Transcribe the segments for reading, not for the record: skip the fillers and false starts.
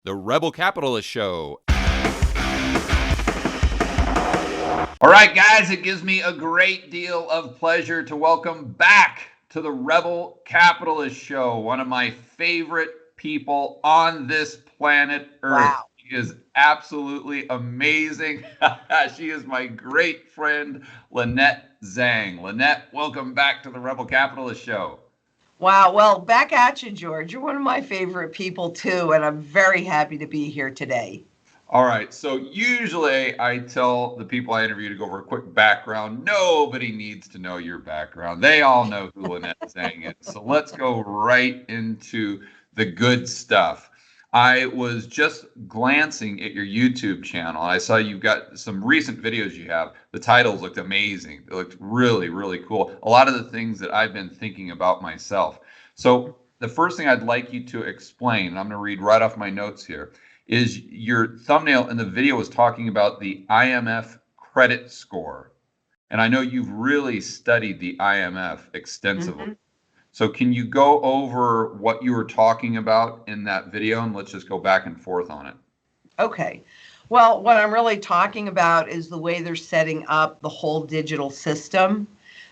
The Rebel Capitalist Show. All right, guys, it gives me a great deal of pleasure to welcome back to the Rebel Capitalist Show, one of my favorite people on this planet Earth. Wow. She is absolutely amazing. She is my great friend, Lynette Zang. Lynette, welcome back to the Rebel Capitalist Show. Wow. Well, back at you, George. You're one of my favorite people, too, and I'm very happy to be here today. All right, so usually I tell the people I interview to go over a quick background. Nobody needs to know your background. They all know who Lynette Zang is. So let's go right into the good stuff. I was just glancing at your YouTube channel. I saw you've got some recent videos you have. The titles looked amazing. They looked really, really cool. A lot of the things that I've been thinking about myself. So the first thing I'd like you to explain, and I'm going to read right off my notes here, is your thumbnail in the video was talking about the IMF credit score. And I know you've really studied the IMF extensively. Mm-hmm. So can you go over what you were talking about in that video, and let's just go back and forth on it. Okay. Well, what I'm really talking about is the way they're setting up the whole digital system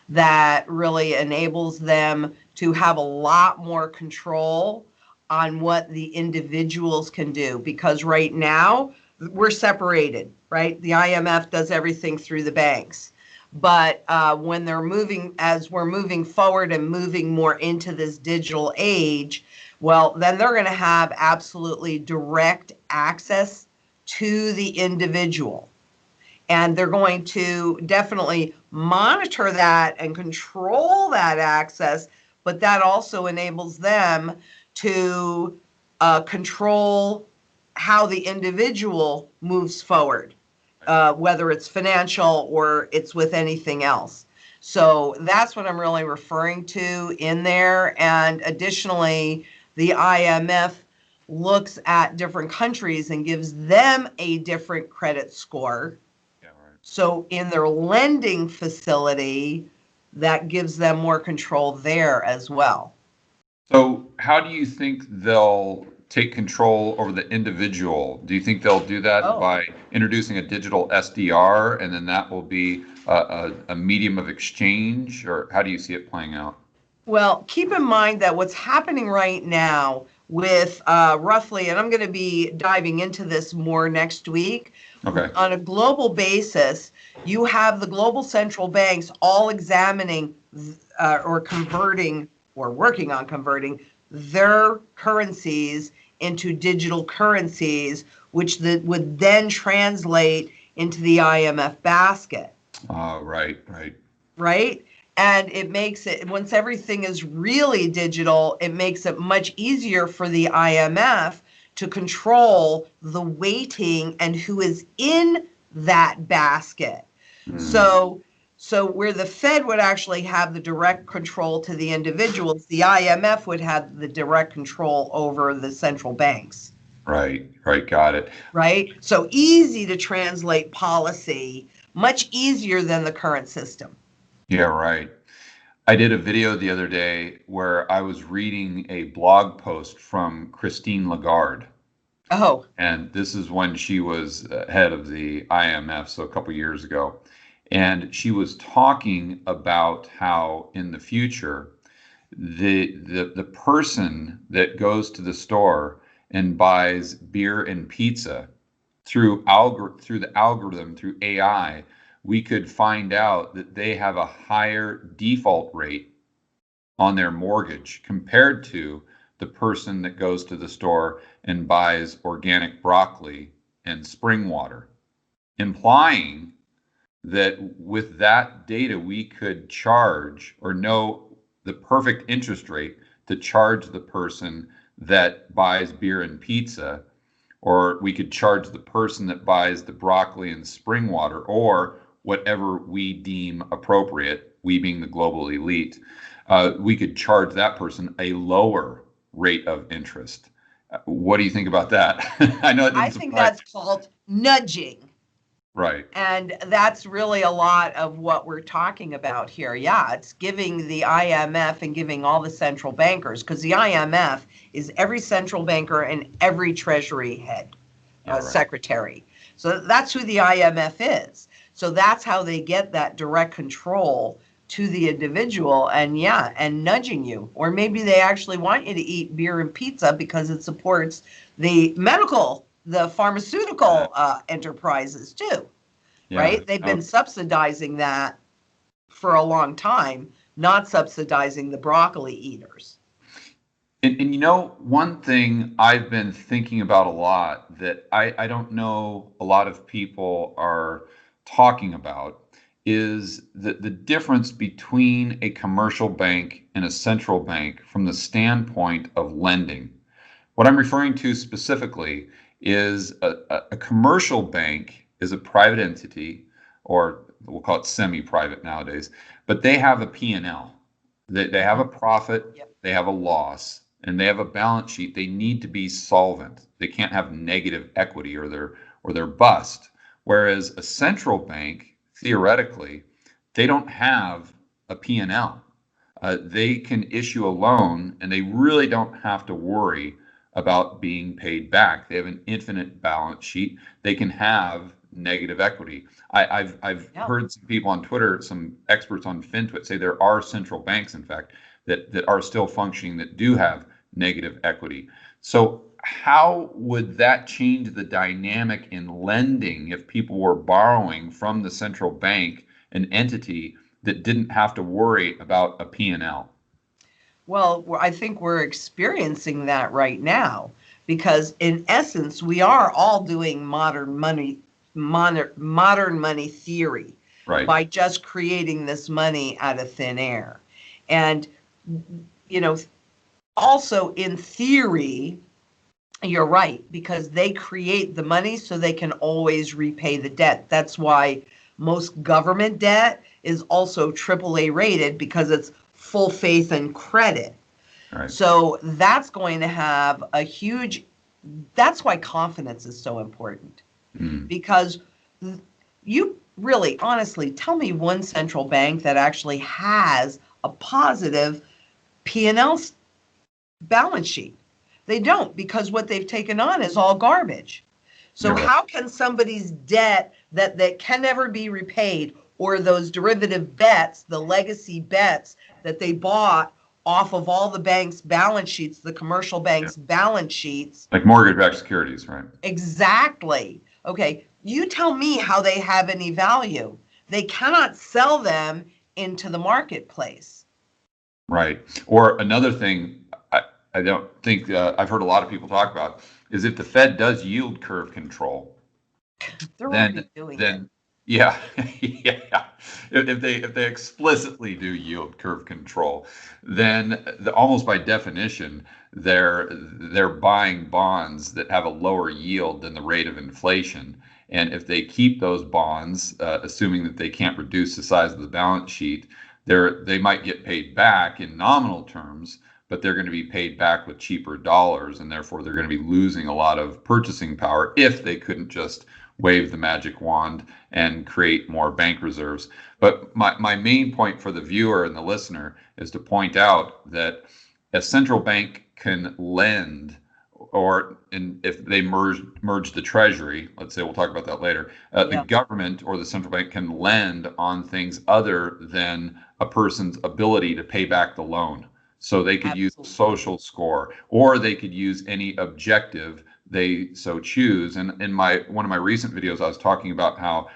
that really enables them to have a lot more control on what the individuals can do, because right now we're separated, right? The IMF does everything through the banks. But when they're moving, as we're moving forward and moving more into this digital age, well, then they're going to have absolutely direct access to the individual. And they're going to definitely monitor that and control that access, but that also enables them to control how the individual moves forward, whether it's financial or it's with anything else. So that's what I'm really referring to in there. And additionally, the IMF looks at different countries and gives them a different credit score. Yeah, right. So in their lending facility, that gives them more control there as well. So how do you think they'll take control over the individual? Do you think they'll do that by introducing a digital SDR, and then that will be a medium of exchange, or how do you see it playing out? Well, keep in mind that what's happening right now with roughly, and I'm going to be diving into this more next week, okay, on a global basis, you have the global central banks all examining or converting or working on converting their currencies into digital currencies, which would then translate into the IMF basket. Right. Right? And it makes it, once everything is really digital, it makes it much easier for the IMF to control the weighting and who is in that basket. So where the Fed would actually have the direct control to the individuals, the IMF would have the direct control over the central banks. Right, got it. Right? So easy to translate policy, much easier than the current system. Yeah, right. I did a video the other day where I was reading a blog post from Christine Lagarde. Oh. And this is when she was head of the IMF, so a couple years ago. And she was talking about how in the future, the person that goes to the store and buys beer and pizza through the algorithm, through AI, we could find out that they have a higher default rate on their mortgage compared to the person that goes to the store and buys organic broccoli and spring water, implying that with that data, we could charge or know the perfect interest rate to charge the person that buys beer and pizza, or we could charge the person that buys the broccoli and spring water, or whatever we deem appropriate, we being the global elite, we could charge that person a lower rate of interest. What do you think about that? I think that's called nudging. Right. And that's really a lot of what we're talking about here. Yeah, it's giving the IMF and giving all the central bankers, because the IMF is every central banker and every treasury head, Right. secretary. So that's who the IMF is. So that's how they get that direct control to the individual, and yeah, and nudging you. Or maybe they actually want you to eat beer and pizza because it supports the pharmaceutical enterprises too. Yeah. Right? They've been subsidizing that for a long time, not subsidizing the broccoli eaters. And you know, one thing I've been thinking about a lot that I don't know a lot of people are talking about is the difference between a commercial bank and a central bank from the standpoint of lending. What I'm referring to specifically is a commercial bank is a private entity, or we'll call it semi-private nowadays, but they have a P&L. They have a profit, Yep. they have a loss, and they have a balance sheet. They need to be solvent. They can't have negative equity or they're bust. Whereas a central bank, theoretically, they don't have a P&L. They can issue a loan and they really don't have to worry about being paid back. They have an infinite balance sheet. They can have negative equity. I've heard some people on Twitter, some experts on FinTwit, say there are central banks, in fact, that are still functioning that do have negative equity. So how would that change the dynamic in lending if people were borrowing from the central bank, an entity that didn't have to worry about a P&L? Well, I think we're experiencing that right now, because in essence, we are all doing modern money theory, Right. by just creating this money out of thin air. And, you know, also in theory, you're right, because they create the money so they can always repay the debt. That's why most government debt is also AAA rated, because it's full faith and credit. Right. So that's going to have a huge, that's why confidence is so important. Because you really, honestly, tell me one central bank that actually has a positive P&L balance sheet. They don't, because what they've taken on is all garbage. So Yeah. how can somebody's debt that can never be repaid, or those derivative bets, the legacy bets that they bought off of all the banks' balance sheets, the commercial banks' balance sheets. Like mortgage-backed securities, right? Exactly. Okay, you tell me how they have any value. They cannot sell them into the marketplace. Right. Or another thing I don't think I've heard a lot of people talk about is if the Fed does yield curve control, They're already doing it. then yeah, yeah. If they explicitly do yield curve control, then almost by definition, they're buying bonds that have a lower yield than the rate of inflation. And if they keep those bonds, assuming that they can't reduce the size of the balance sheet, they might get paid back in nominal terms, but they're going to be paid back with cheaper dollars, and therefore they're going to be losing a lot of purchasing power if they couldn't just wave the magic wand and create more bank reserves. But my main point for the viewer and the listener is to point out that a central bank can lend, or if they merge the treasury, let's say, we'll talk about that later, the government or the central bank can lend on things other than a person's ability to pay back the loan. So they could use a social score, or they could use any objective they so choose. And in one of my recent videos, I was talking about how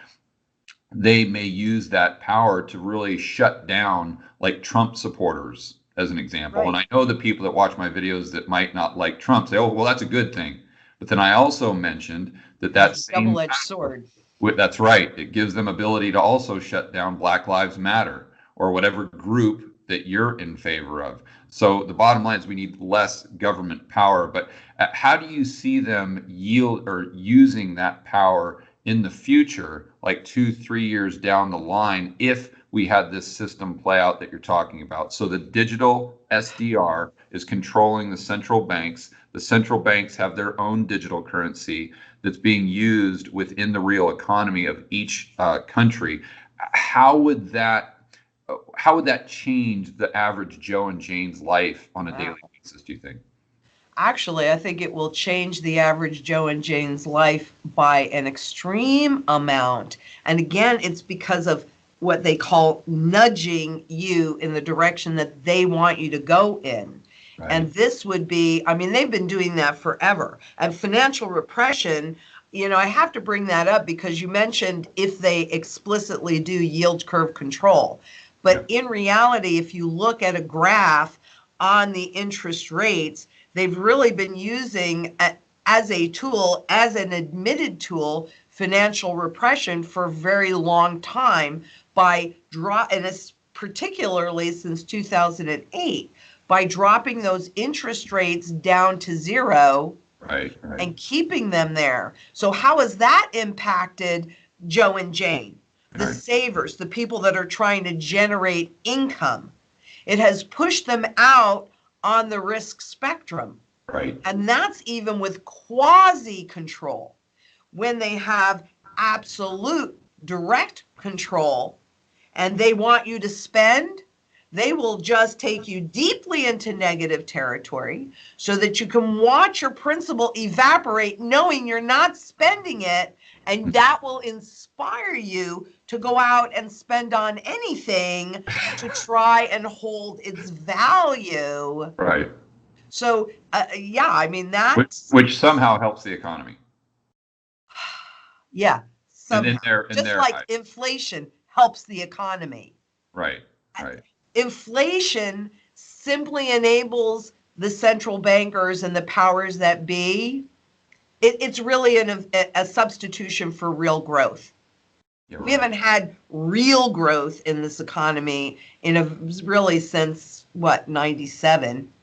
they may use that power to really shut down, like, Trump supporters, as an example. Right. And I know the people that watch my videos that might not like Trump say, oh, well, that's a good thing. But then I also mentioned that same double-edged sword. That's right. It gives them ability to also shut down Black Lives Matter or whatever group that you're in favor of. So the bottom line is we need less government power. But how do you see them yield or using that power in the future, like 2-3 years down the line, if we had this system play out that you're talking about? So the digital SDR is controlling the central banks. The central banks have their own digital currency that's being used within the real economy of each country. How would that change the average Joe and Jane's life on a daily basis, do you think? Actually, I think it will change the average Joe and Jane's life by an extreme amount. And again, it's because of what they call nudging you in the direction that they want you to go in. Right. And this would be, I mean, they've been doing that forever. And financial repression, I have to bring that up because you mentioned if they explicitly do yield curve control. But in reality, if you look at a graph on the interest rates, they've really been using as a tool, as an admitted tool, financial repression for a very long time and it's particularly since 2008, by dropping those interest rates down to zero. Right. And keeping them there. So how has that impacted Joe and Jane, the savers, the people that are trying to generate income? It has pushed them out on the risk spectrum. Right. And that's even with quasi control. When they have absolute direct control and they want you to spend, they will just take you deeply into negative territory so that you can watch your principal evaporate knowing you're not spending it, and that will inspire you to go out and spend on anything to try and hold its value. Right. So, I mean, which somehow helps the economy. Yeah. Somehow. Just like inflation helps the economy. Right. Inflation simply enables the central bankers and the powers that be. It's really a substitution for real growth. We haven't had real growth in this economy really since 97,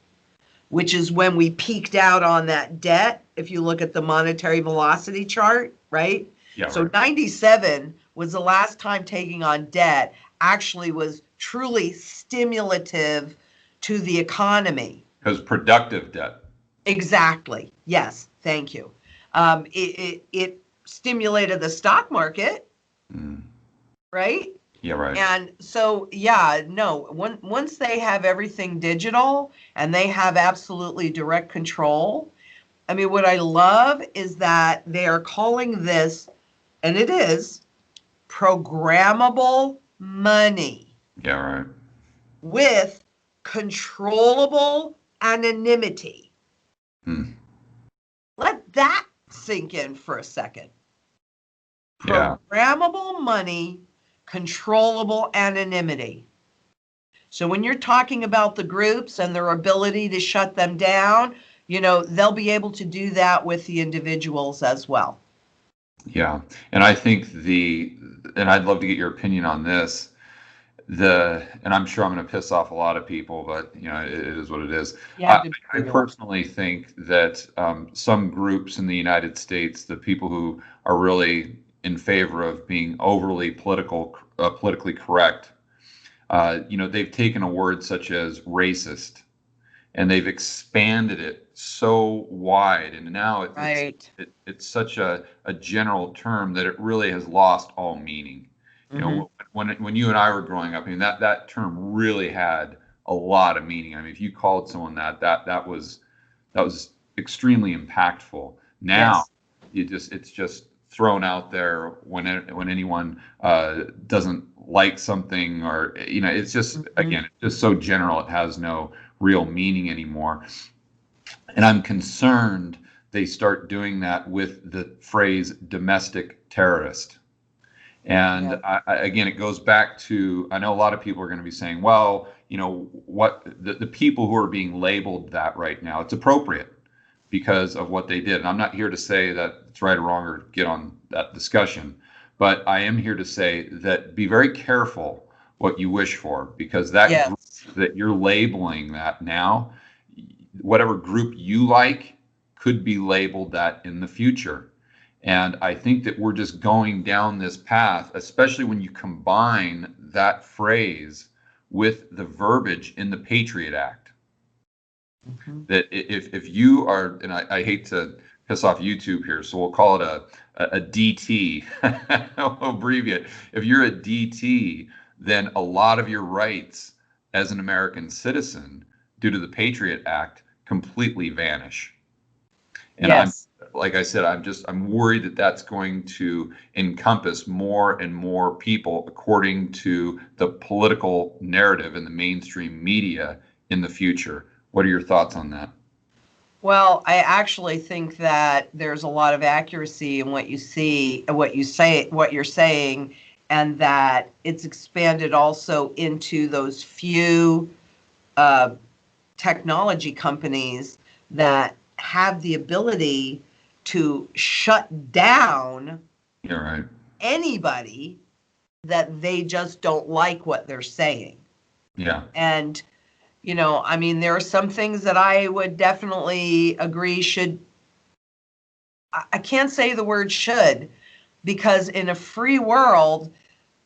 which is when we peaked out on that debt. If you look at the monetary velocity chart, right? Yeah. So 97 was the last time taking on debt actually was truly stimulative to the economy. Because productive debt. Exactly. Yes. Thank you. It stimulated the stock market, right? Yeah, right. And so, once they have everything digital and they have absolutely direct control, I mean, what I love is that they are calling this, and it is, programmable money. Yeah, right. With controllable anonymity. Let that sink in for a second. Programmable money, controllable anonymity. So when you're talking about the groups and their ability to shut them down, they'll be able to do that with the individuals as well. Yeah. And I think and I'd love to get your opinion on this. And I'm sure I'm going to piss off a lot of people, but it is what it is. I personally think that some groups in the United States, the people who are really in favor of being overly politically correct, they've taken a word such as racist, and they've expanded it so wide, and now it's such a general term that it really has lost all meaning. When you and I were growing up, I mean, that term really had a lot of meaning. I mean, if you called someone that was extremely impactful. Now, it's just thrown out there when anyone doesn't like something, or it's just again, it's just so general, it has no real meaning anymore. And I'm concerned they start doing that with the phrase domestic terrorist. And again, it goes back to, I know a lot of people are going to be saying, well, what the people who are being labeled that right now, it's appropriate because of what they did. And I'm not here to say that it's right or wrong or get on that discussion, but I am here to say that be very careful what you wish for, because that group that you're labeling that now, whatever group you like could be labeled that in the future. And I think that we're just going down this path, especially when you combine that phrase with the verbiage in the Patriot Act. That if you are, and I hate to piss off YouTube here, so we'll call it a DT, I'll abbreviate. If you're a DT, then a lot of your rights as an American citizen, due to the Patriot Act, completely vanish. And Yes. like I said, I'm worried that that's going to encompass more and more people according to the political narrative in the mainstream media in the future. What are your thoughts on that? Well, I actually think that there's a lot of accuracy in what you see, what you say, what you're saying, and that it's expanded also into those few technology companies that have the ability to shut down You're right. anybody that they just don't like what they're saying. Yeah. And I mean, there are some things that I would definitely agree should, I can't say the word should, because in a free world,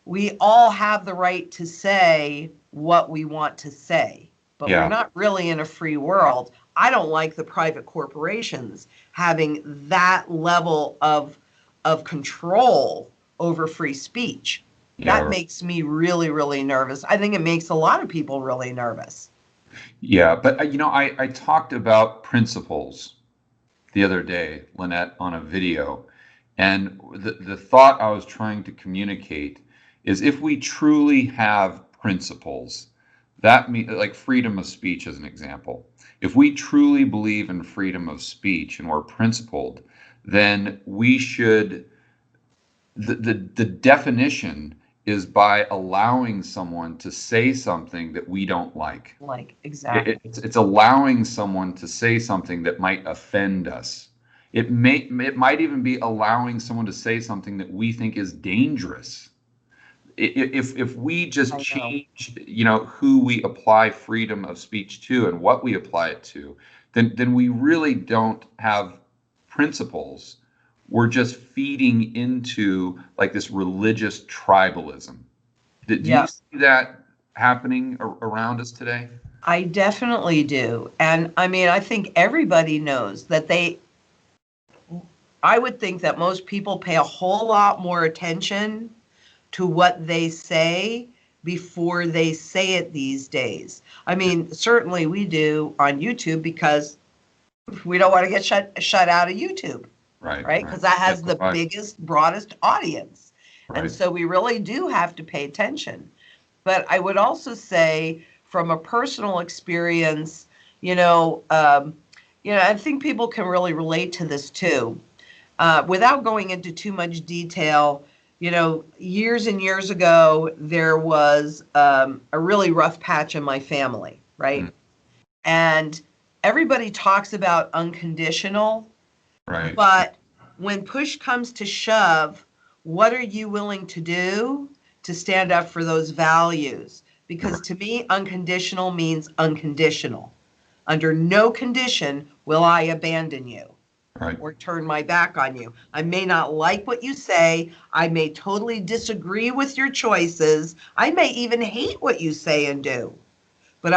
we all have the right to say what we want to say, but we're Yeah. not really in a free world. I don't like the private corporations having that level of control over free speech. That Yeah. makes me really, really nervous. I think it makes a lot of people really nervous. Yeah. But, I talked about principles the other day, Lynette, on a video. And the thought I was trying to communicate is, if we truly have principles, that means, like freedom of speech as an example, if we truly believe in freedom of speech and we're principled, then we should, the definition is by allowing someone to say something that we don't like. Like, exactly. It's allowing someone to say something that might offend us. It might even be allowing someone to say something that we think is dangerous. If we just change, who we apply freedom of speech to and what we apply it to, then we really don't have principles. We're just feeding into like this religious tribalism. Do you see that happening around us today? I definitely do. And I mean, I think everybody knows that I would think that most people pay a whole lot more attention to what they say before they say it these days. I mean, certainly we do on YouTube, because we don't want to get shut out of YouTube, right? Because that has the biggest, broadest audience. And so we really do have to pay attention. But I would also say, from a personal experience, I think people can really relate to this too. Without going into too much detail, years and years ago, there was a really rough patch in my family, right? And everybody talks about unconditional, right? But when push comes to shove, what are you willing to do to stand up for those values? Because to me, unconditional means unconditional. Under no condition will I abandon you. Right. Or turn my back on you. I may not like what you say. I may totally disagree with your choices. I may even hate what you say and do. But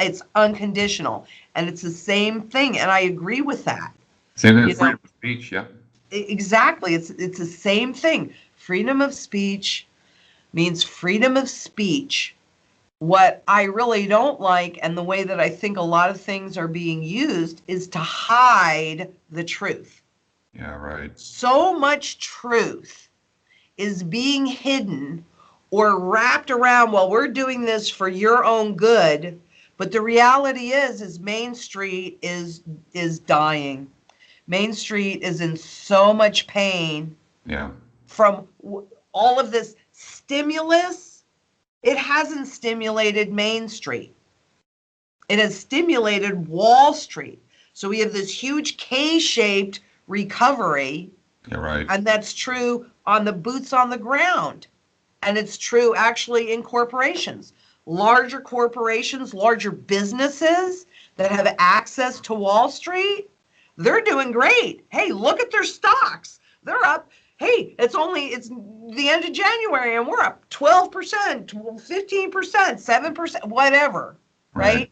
it's unconditional. And it's the same thing. And I agree with that. Same thing with freedom of speech, yeah. Exactly. It's the same thing. Freedom of speech means freedom of speech. What I really don't like, and the way that I think a lot of things are being used, is to hide the truth. Yeah, right. So much truth is being hidden or wrapped around, well, we're doing this for your own good. But the reality is Main Street is dying. Main Street is in so much pain. Yeah. From all of this stimulus. It hasn't stimulated Main Street. It has stimulated Wall Street. So we have this huge K-shaped recovery. Yeah, right. And that's true on the boots on the ground. And it's true actually in corporations. Larger corporations, larger businesses that have access to Wall Street, they're doing great. Hey, look at their stocks. They're up. Hey, it's the end of January and we're up 12%, 15%, 7%, whatever, right?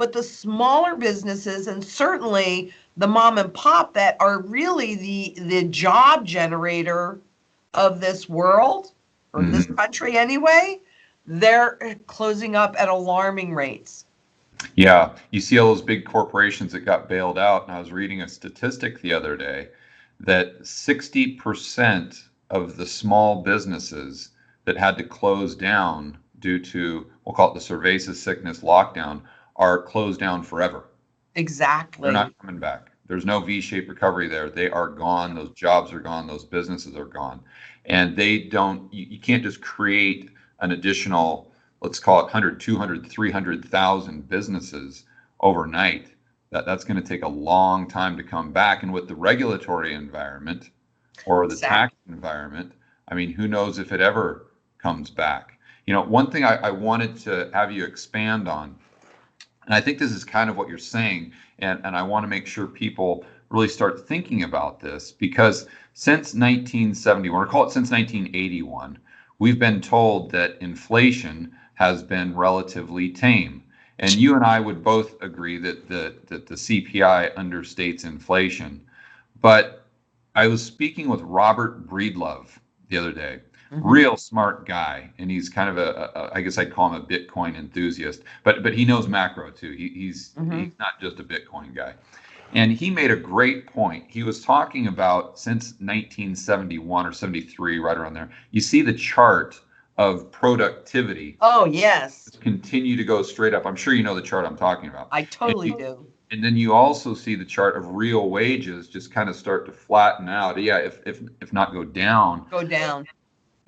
but the smaller businesses, and certainly the mom and pop that are really the job generator of this world, or this country anyway, they're closing up at alarming rates. Yeah, you see all those big corporations that got bailed out, and I was reading a statistic the other day that 60% of the small businesses that had to close down due to, we'll call it the cerveza sickness lockdown, are closed down forever. Exactly. They're not coming back. There's no V-shaped recovery there. They are gone. Those jobs are gone. Those businesses are gone. And they don't, you can't just create an additional, let's call it 100, 200, 300,000 businesses overnight. That's going to take a long time to come back. And with the regulatory environment or the tax environment, I mean, who knows if it ever comes back. You know, one thing I wanted to have you expand on, and I think this is kind of what you're saying, and I want to make sure people really start thinking about this, because since 1971, or call it since 1981, we've been told that inflation has been relatively tame. And you and I would both agree that the CPI understates inflation. But I was speaking with Robert Breedlove the other day. Real smart guy, and he's kind of I guess I'd call him a Bitcoin enthusiast, but he knows macro too. He's not just a Bitcoin guy. And he made a great point. He was talking about since 1971 or 73, right around there, you see the chart of productivity. Oh, yes. Continue to go straight up. I'm sure you know the chart I'm talking about. I totally do. And then you also see the chart of real wages just kind of start to flatten out. Yeah, if not go down. Go down.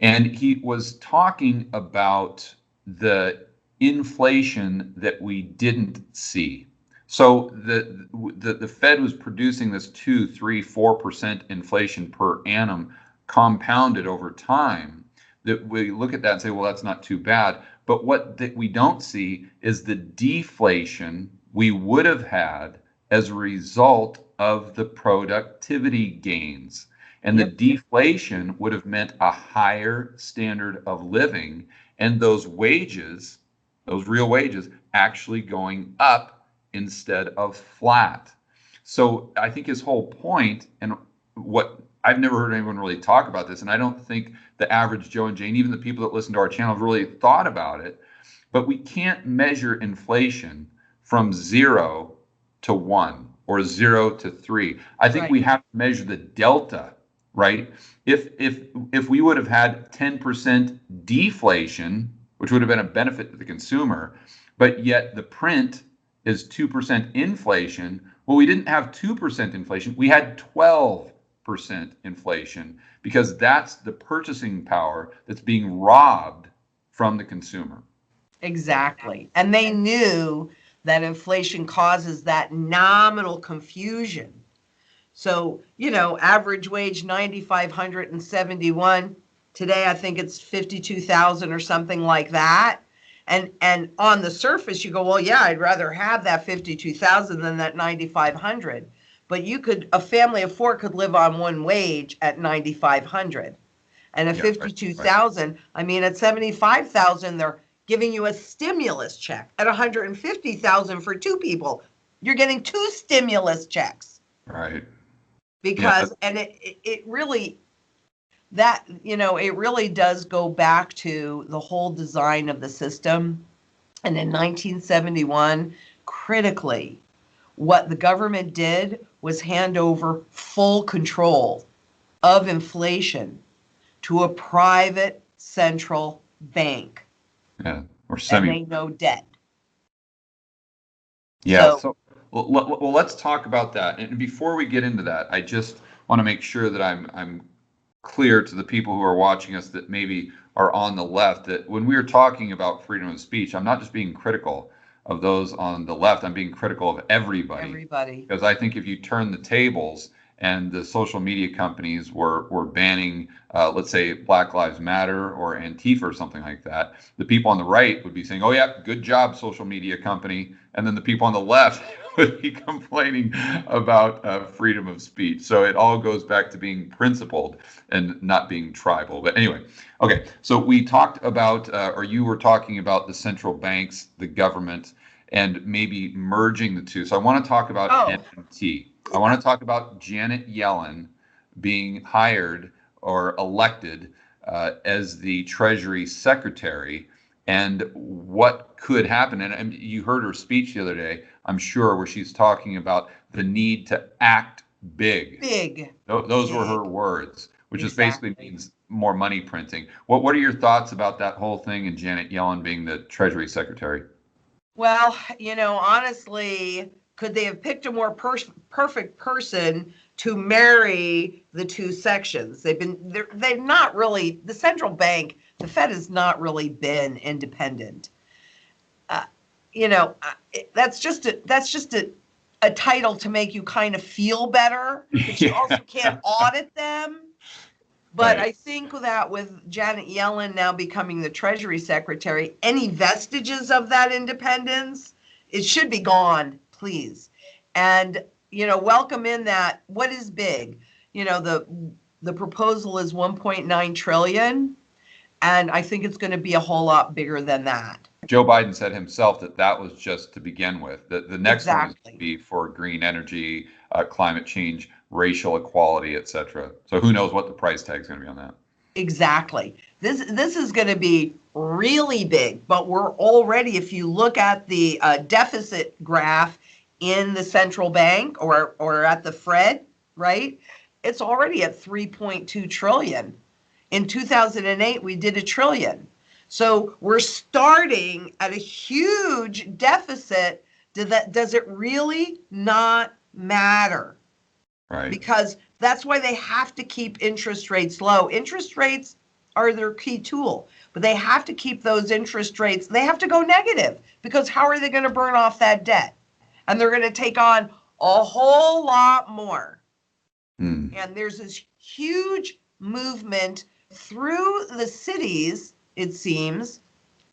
And he was talking about the inflation that we didn't see. So the Fed was producing this 2, 3, 4% inflation per annum compounded over time. That we look at that and say, well, that's not too bad. But what that we don't see is the deflation we would have had as a result of the productivity gains. And the deflation would have meant a higher standard of living, and those wages, those real wages, actually going up instead of flat. So I think his whole point, and what I've never heard anyone really talk about this, and I don't think the average Joe and Jane, even the people that listen to our channel, have really thought about it, but we can't measure inflation from 0 to 1 or 0 to 3. I think we have to measure the delta. Right? If we would have had 10% deflation, which would have been a benefit to the consumer, but yet the print is 2% inflation, well, we didn't have 2% inflation. We had 12% inflation, because that's the purchasing power that's being robbed from the consumer. Exactly. And they knew that inflation causes that nominal confusion. So, you know, average wage 9,571. Today, I think it's 52,000 or something like that. And on the surface, you go, well, yeah, I'd rather have that 52,000 than that 9,500. But a family of four could live on one wage at 9,500. And at 52,000, I mean, at 75,000, they're giving you a stimulus check. At 150,000 for two people, you're getting two stimulus checks. Right. Because, and it really, that, you know, it really does go back to the whole design of the system. And in 1971, critically, what the government did was hand over full control of inflation to a private central bank. Yeah, or and they know debt. Yeah, so well, let's talk about that. And before we get into that, I just want to make sure that I'm clear to the people who are watching us that maybe are on the left, that when we are talking about freedom of speech, I'm not just being critical of those on the left. I'm being critical of everybody. Because I think if you turn the tables and the social media companies were banning, let's say, Black Lives Matter or Antifa or something like that, the people on the right would be saying, oh, yeah, good job, social media company. And then the people on the left would be complaining about freedom of speech. So it all goes back to being principled and not being tribal. But anyway, okay, so we talked about, or you were talking about the central banks, the government, and maybe merging the two. So I want to talk about NMT. I want to talk about Janet Yellen being hired or elected as the Treasury Secretary, and what could happen. And you heard her speech the other day, I'm sure, where she's talking about the need to act big. Those were her words, which just basically means more money printing. What are your thoughts about that whole thing and Janet Yellen being the Treasury Secretary? Well, honestly, could they have picked a more perfect person to marry the two sections? They've not really, the central bank, the Fed has not really been independent. That's just a title to make you kind of feel better, but you also can't audit them. But right. I think that with Janet Yellen now becoming the Treasury Secretary, any vestiges of that independence, it should be gone, please. And, welcome in that, what is big? The proposal is 1.9 trillion, and I think it's going to be a whole lot bigger than that. Joe Biden said himself that was just to begin with. The next one is going to be for green energy, climate change, racial equality, etc. So who knows what the price tag is going to be on that? Exactly. This is going to be really big, but we're already, if you look at the deficit graph in the central bank or at the Fed, right? It's already at 3.2 trillion. In 2008, we did $1 trillion. So we're starting at a huge deficit. Does it really not matter? Right. Because that's why they have to keep interest rates low. Interest rates are their key tool, but they have to keep those interest rates, they have to go negative, because how are they going to burn off that debt? And they're going to take on a whole lot more. And there's this huge movement through the cities, it seems,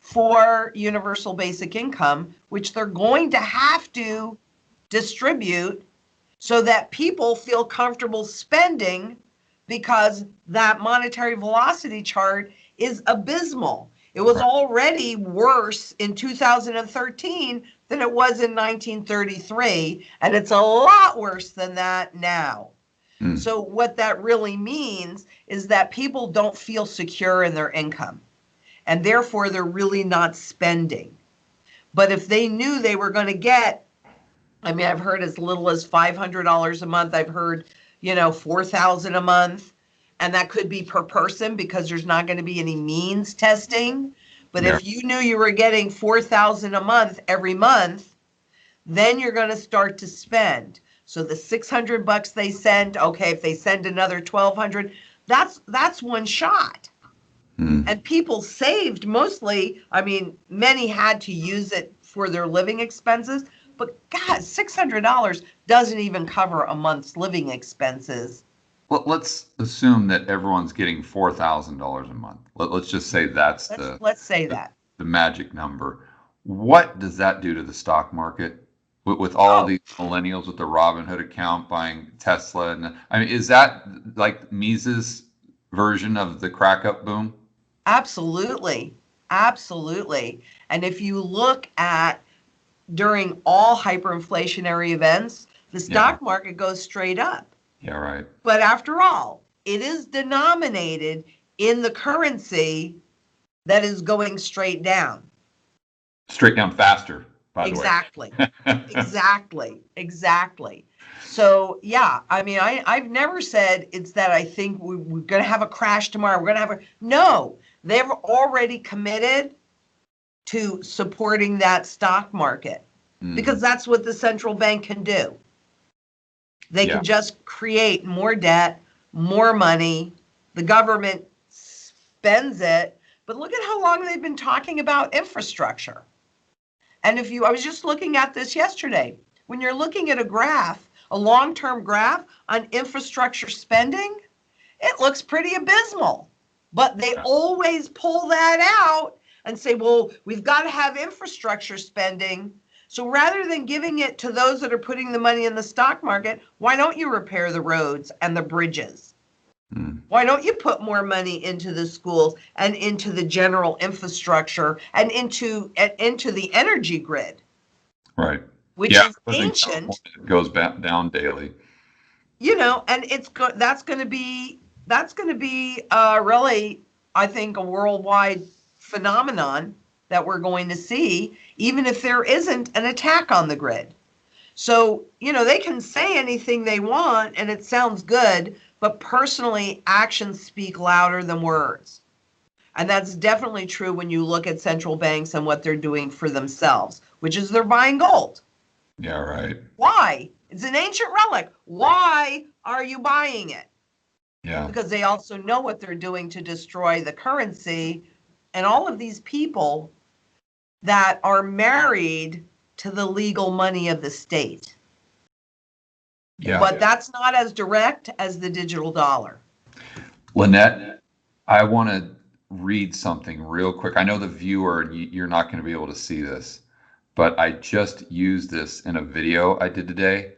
for universal basic income, which they're going to have to distribute so that people feel comfortable spending, because that monetary velocity chart is abysmal. It was already worse in 2013 than it was in 1933, and it's a lot worse than that now. So what that really means is that people don't feel secure in their income, and therefore they're really not spending. But if they knew they were going to get, I've heard as little as $500 a month. I've heard, $4,000 a month, and that could be per person because there's not going to be any means testing. But if you knew you were getting $4,000 a month every month, then you're going to start to spend. So the $600 they send, okay, if they send another $1,200, that's one shot. And people saved mostly. Many had to use it for their living expenses. But God, $600 doesn't even cover a month's living expenses. Well, let's assume that everyone's getting $4,000 a month. Let's just say let's say the magic number. What does that do to the stock market? With all these millennials with the Robinhood account buying Tesla, and is that like Mises' version of the crack up boom? Absolutely. And if you look at during all hyperinflationary events, the stock market goes straight up. Yeah, right. But after all, it is denominated in the currency that is going straight down. Straight down faster, by the way. Exactly. So, I've never said it's that I think we're going to have a crash tomorrow. No, they've already committed to supporting that stock market, because that's what the central bank can do. They can just create more debt, more money. The government spends it, but look at how long they've been talking about infrastructure. And I was just looking at this yesterday. When you're looking at a long-term graph on infrastructure spending, it looks pretty abysmal. But they always pull that out and say, well, we've got to have infrastructure spending. So rather than giving it to those that are putting the money in the stock market, why don't you repair the roads and the bridges? Why don't you put more money into the schools and into the general infrastructure and into the energy grid? Right. which Yeah. is I was in ancient. California. It goes back down daily. And that's going to be really, I think, a worldwide phenomenon that we're going to see, even if there isn't an attack on the grid. So, they can say anything they want and it sounds good, but personally, actions speak louder than words. And that's definitely true when you look at central banks and what they're doing for themselves, which is they're buying gold. Yeah, right. Why? It's an ancient relic. Why are you buying it? Yeah. Because they also know what they're doing to destroy the currency. And all of these people that are married to the legal money of the state. Yeah. But that's not as direct as the digital dollar. Lynette, I want to read something real quick. I know the viewer, you're not going to be able to see this, but I just used this in a video I did today,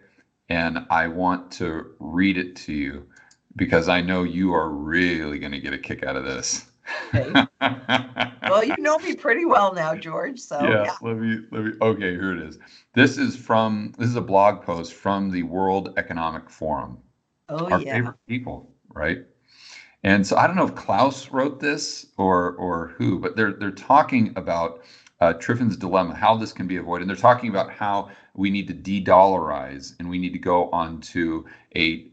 and I want to read it to you because I know you are really going to get a kick out of this. Okay. Well, you know me pretty well now, George. So yeah. Let me. Okay, here it is. This is a blog post from the World Economic Forum. Oh, Our yeah. favorite people, right? And so I don't know if Klaus wrote this or who, but they're talking about Triffin's dilemma, how this can be avoided. And they're talking about how we need to de-dollarize and we need to go onto a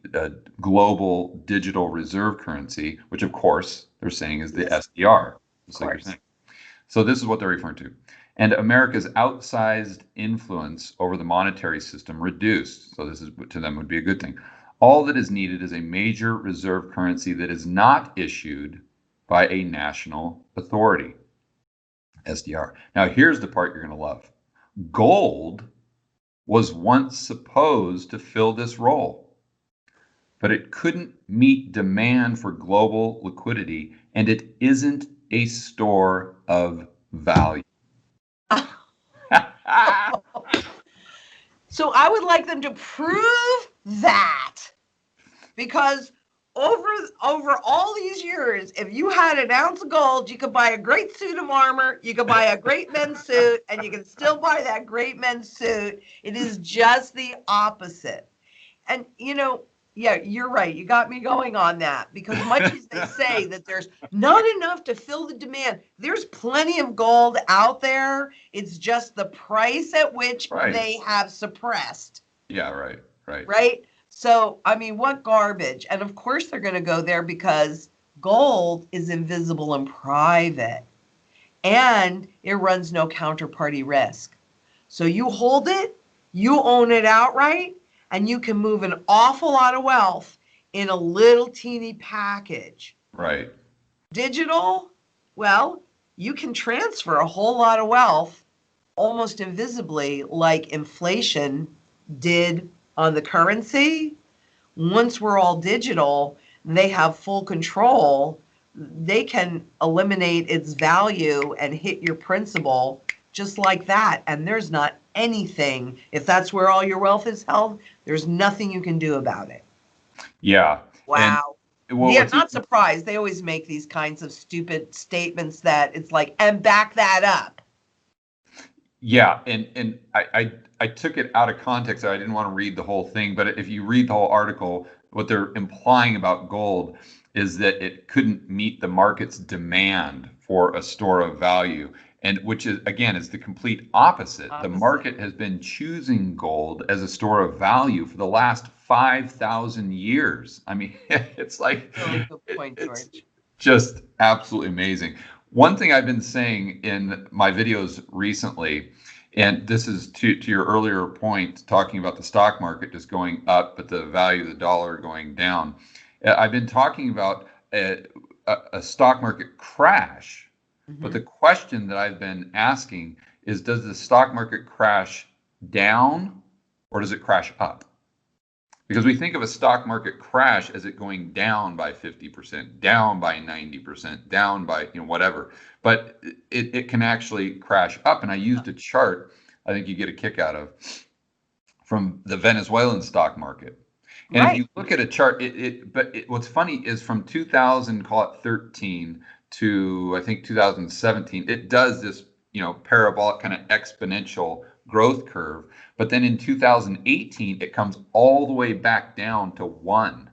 global digital reserve currency, which of course they're saying is the SDR. Just like you're saying. So this is what they're referring to. And America's outsized influence over the monetary system reduced. So this is to them would be a good thing. All that is needed is a major reserve currency that is not issued by a national authority. SDR. Now, here's the part you're going to love. Gold was once supposed to fill this role, but it couldn't meet demand for global liquidity, and it isn't a store of value. So I would like them to prove that, because over all these years, if you had an ounce of gold, you could buy a great suit of armor, you could buy a great men's suit, and you can still buy that great men's suit. It is just the opposite. And yeah, you're right. You got me going on that, because much as they say that there's not enough to fill the demand, there's plenty of gold out there. It's just the price at which they have suppressed. Yeah, right. Right? So, I mean, what garbage. And of course they're going to go there because gold is invisible and private, and it runs no counterparty risk. So you hold it, you own it outright, and you can move an awful lot of wealth in a little teeny package. Right. Digital, well, you can transfer a whole lot of wealth almost invisibly, like inflation did on the currency. Once we're all digital, they have full control. They can eliminate its value and hit your principal just like that. And there's not anything, if that's where all your wealth is held, there's nothing you can do about it. Yeah. Wow. Yeah, not surprised. They always make these kinds of stupid statements that it's like, and back that up. Yeah, and I took it out of context. I didn't want to read the whole thing, but if you read the whole article, what they're implying about gold is that it couldn't meet the market's demand for a store of value, and which is, again, is the complete opposite. The market has been choosing gold as a store of value for the last 5,000 years. I mean, it's like, really good point, George. It's just absolutely amazing. One thing I've been saying in my videos recently, and this is to your earlier point, talking about the stock market just going up, but the value of the dollar going down. I've been talking about a stock market crash, but the question that I've been asking is, does the stock market crash down or does it crash up? Because we think of a stock market crash as it going down by 50%, down by 90%, down by whatever. But it can actually crash up. And I used a chart I think you get a kick out of from the Venezuelan stock market. And if you look at a chart, what's funny is from 2013 to I think 2017, it does this parabolic kind of exponential growth curve. But then in 2018, it comes all the way back down to 1.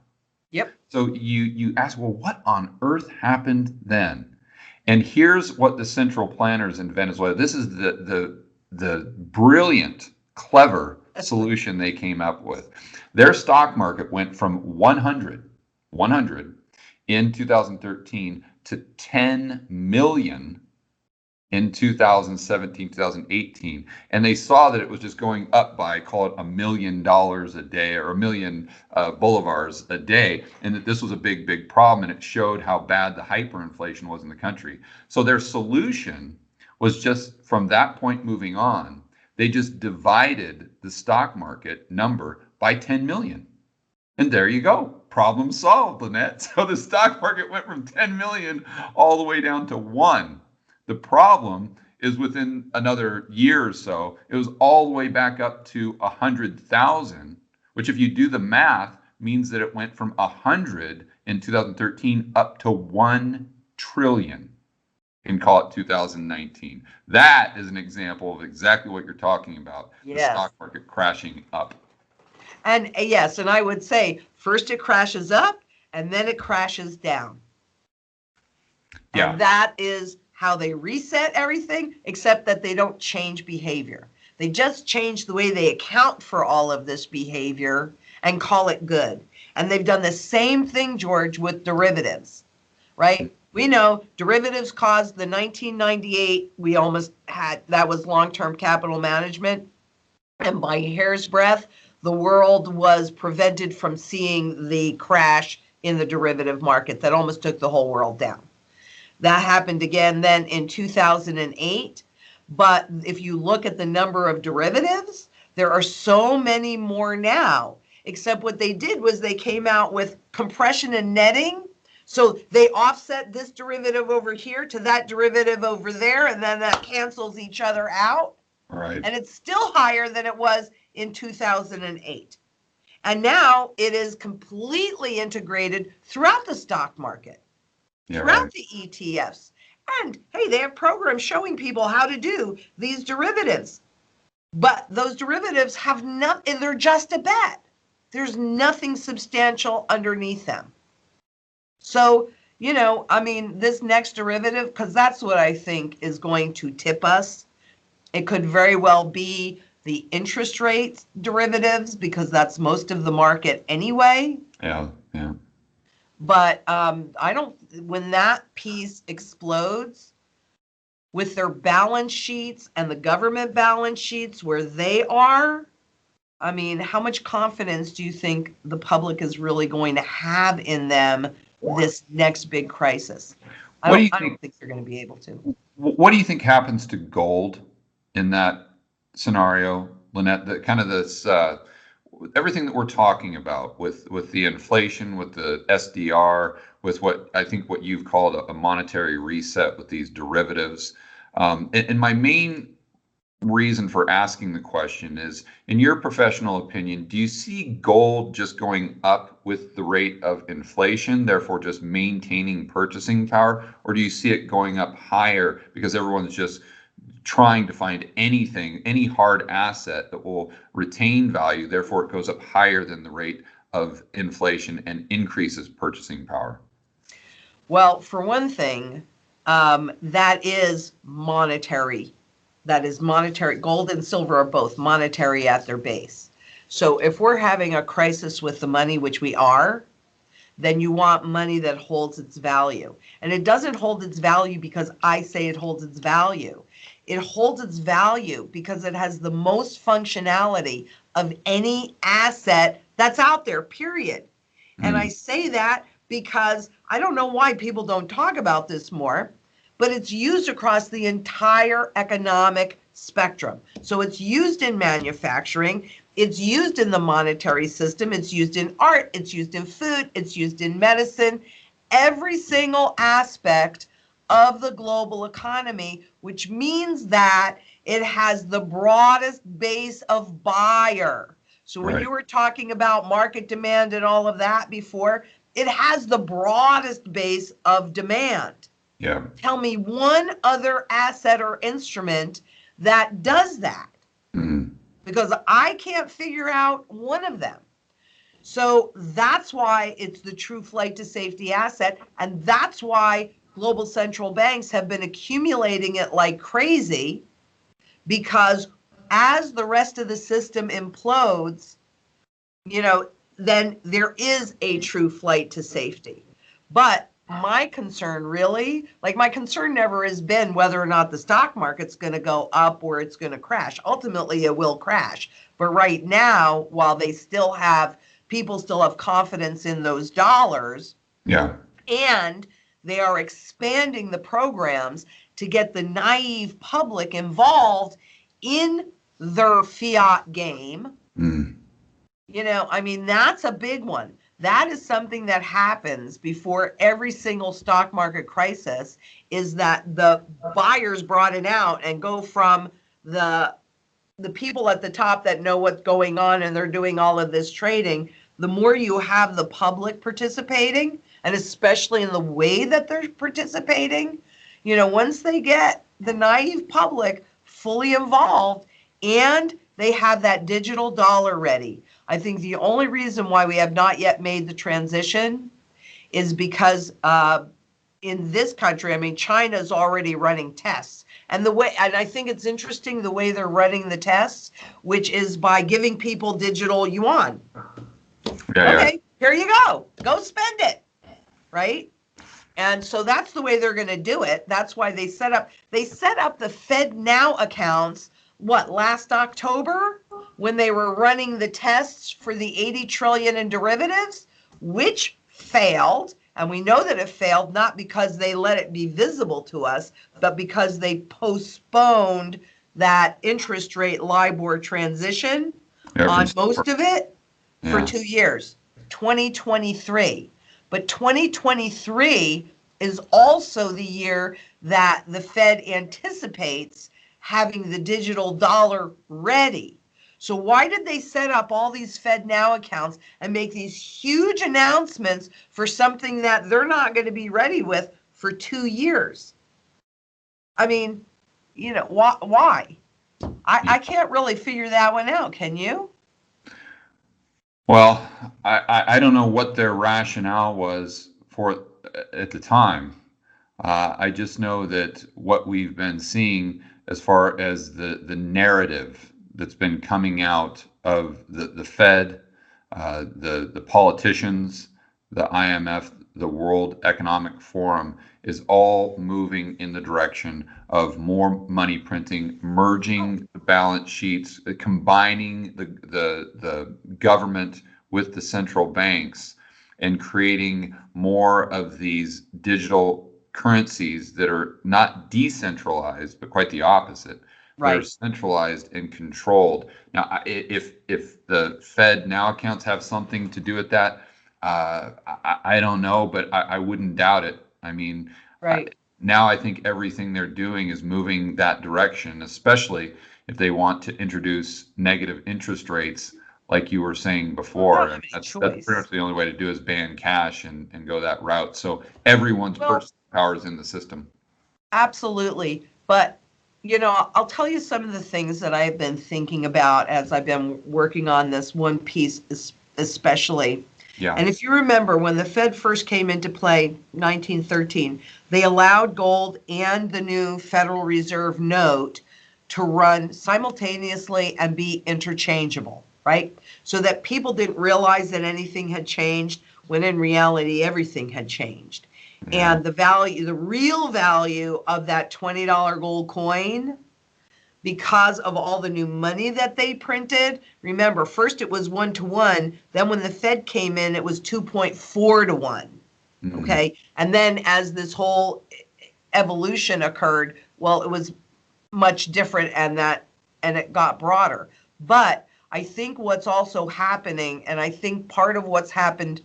Yep. So you ask, well, what on earth happened then? And here's what the central planners in Venezuela, this is the brilliant, clever solution they came up with. Their stock market went from 100 in 2013 to 10 million in 2017, 2018. And they saw that it was just going up by, call it $1 million a day or 1 million bolivars a day, and that this was a big, big problem. And it showed how bad the hyperinflation was in the country. So their solution was just from that point moving on, they just divided the stock market number by 10 million. And there you go. Problem solved, Lynette. So the stock market went from 10 million all the way down to 1. The problem is within another year or so, it was all the way back up to 100,000, which if you do the math means that it went from 100 in 2013 up to 1 trillion in, call it, 2019. That is an example of exactly what you're talking about. Yes. The stock market crashing up. And yes, and I would say first it crashes up and then it crashes down. Yeah. And that is how they reset everything, except that they don't change behavior. They just change the way they account for all of this behavior and call it good. And they've done the same thing, George, with derivatives, right? We know derivatives caused the 1998, we almost had, that was long-term capital management. And by a hair's breadth, the world was prevented from seeing the crash in the derivative market that almost took the whole world down. That happened again then in 2008. But if you look at the number of derivatives, there are so many more now, except what they did was they came out with compression and netting. So they offset this derivative over here to that derivative over there, and then that cancels each other out. Right. And it's still higher than it was in 2008. And now it is completely integrated throughout the stock market. Yeah, Throughout right. the ETFs. And hey, they have programs showing people how to do these derivatives. But those derivatives have nothing, they're just a bet. There's nothing substantial underneath them. So, you know, I mean, this next derivative, because that's what I think is going to tip us. It could very well be the interest rate derivatives, because that's most of the market anyway. Yeah, yeah. But I don't, when that piece explodes with their balance sheets and the government balance sheets where they are, I mean, how much confidence do you think the public is really going to have in them this next big crisis? I don't think they're going to be able to. What do you think happens to gold in that scenario, Lynette? The kind of this everything that we're talking about with the inflation, with the SDR, with what I think what you've called a monetary reset with these derivatives. And my main reason for asking the question is, in your professional opinion, do you see gold just going up with the rate of inflation, therefore just maintaining purchasing power, or do you see it going up higher because everyone's just trying to find anything, any hard asset that will retain value, therefore it goes up higher than the rate of inflation and increases purchasing power? Well, for one thing, that is monetary. That is monetary. Gold and silver are both monetary at their base. So if we're having a crisis with the money, which we are, then you want money that holds its value. And it doesn't hold its value because I say it holds its value. It holds its value because it has the most functionality of any asset that's out there, period. And I say that because I don't know why people don't talk about this more, but it's used across the entire economic spectrum. So it's used in manufacturing, it's used in the monetary system, it's used in art, it's used in food, it's used in medicine, every single aspect of the global economy, which means that it has the broadest base of buyer. So when you were talking about market demand and all of that before, it has the broadest base of demand. Yeah. Tell me one other asset or instrument that does that. because I can't figure out one of them. So that's why it's the true flight to safety asset. And that's why global central banks have been accumulating it like crazy, because as the rest of the system implodes, then there is a true flight to safety. But my concern my concern never has been whether or not the stock market's going to go up or it's going to crash. Ultimately, it will crash. But right now, while people still have confidence in those dollars. Yeah. And they are expanding the programs to get the naive public involved in their fiat game. That's a big one. That is something that happens before every single stock market crisis, is that the buyers brought it out and go from the people at the top that know what's going on and they're doing all of this trading. The more you have the public participating, and especially in the way that they're participating, once they get the naive public fully involved and they have that digital dollar ready. I think the only reason why we have not yet made the transition is because in this country, China's already running tests. And I think it's interesting the way they're running the tests, which is by giving people digital yuan. Okay, here you go. Go spend it, right? And so that's the way they're going to do it. That's why they set up the Fed Now accounts, last October, when they were running the tests for the 80 trillion in derivatives, which failed. And we know that it failed not because they let it be visible to us, but because they postponed that interest rate LIBOR transition on most of it for 2 years, 2023. But 2023 is also the year that the Fed anticipates having the digital dollar ready. So why did they set up all these Fed Now accounts and make these huge announcements for something that they're not going to be ready with for 2 years? Why? I can't really figure that one out. Can you? Well, I don't know what their rationale was for it at the time. I just know that what we've been seeing as far as the narrative that's been coming out of the Fed, the politicians, the IMF, the World Economic Forum, is all moving in the direction of more money printing, merging the balance sheets, combining the government with the central banks, and creating more of these digital currencies that are not decentralized, but quite the opposite. Right. They're centralized and controlled. Now, if the Fed Now accounts have something to do with that, I don't know, but I wouldn't doubt it. Right. Now I think everything they're doing is moving that direction, especially if they want to introduce negative interest rates, like you were saying before. And that's pretty much the only way to do is ban cash and go that route. So everyone's purchasing power is in the system. Absolutely. But, I'll tell you some of the things that I've been thinking about as I've been working on this one piece, especially. Yeah. And if you remember, when the Fed first came into play, 1913, they allowed gold and the new Federal Reserve note to run simultaneously and be interchangeable, right? So that people didn't realize that anything had changed, when in reality, everything had changed. Yeah. And the real value of that $20 gold coin, because of all the new money that they printed. Remember, first it was 1-to-1. Then when the Fed came in, it was 2.4-to-1. Mm-hmm. Okay. And then as this whole evolution occurred, it was much different, and it got broader. But I think what's also happening, and I think part of what's happened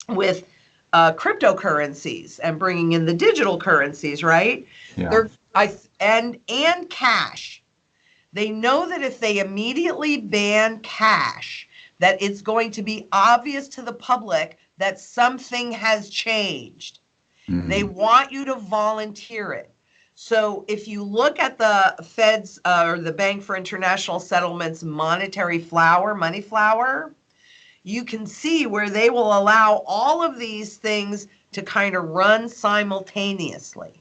with cryptocurrencies and bringing in the digital currencies, right? Yeah. And cash. They know that if they immediately ban cash, that it's going to be obvious to the public that something has changed. Mm-hmm. They want you to volunteer it. So if you look at the Fed's or the Bank for International Settlements monetary flower, money flower, you can see where they will allow all of these things to kind of run simultaneously.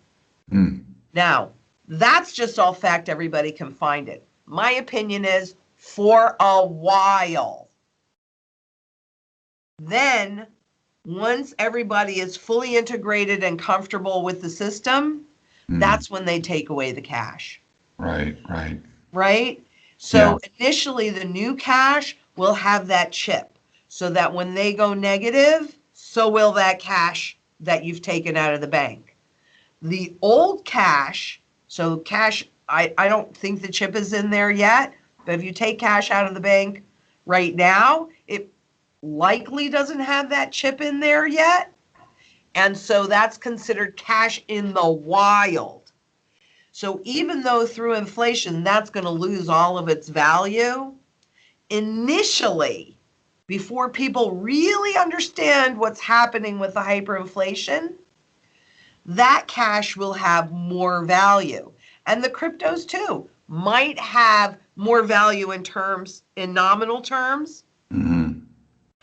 Now, that's just all fact. Everybody can find it. My opinion is for a while. Then, once everybody is fully integrated and comfortable with the system, that's when they take away the cash. Right. Right? So initially, the new cash will have that chip so that when they go negative, so will that cash that you've taken out of the bank. The old cash, so cash, I don't think the chip is in there yet, but if you take cash out of the bank right now, it likely doesn't have that chip in there yet. And so that's considered cash in the wild. So even though through inflation, that's going to lose all of its value, initially, before people really understand what's happening with the hyperinflation, that cash will have more value. And the cryptos too might have more value in nominal terms.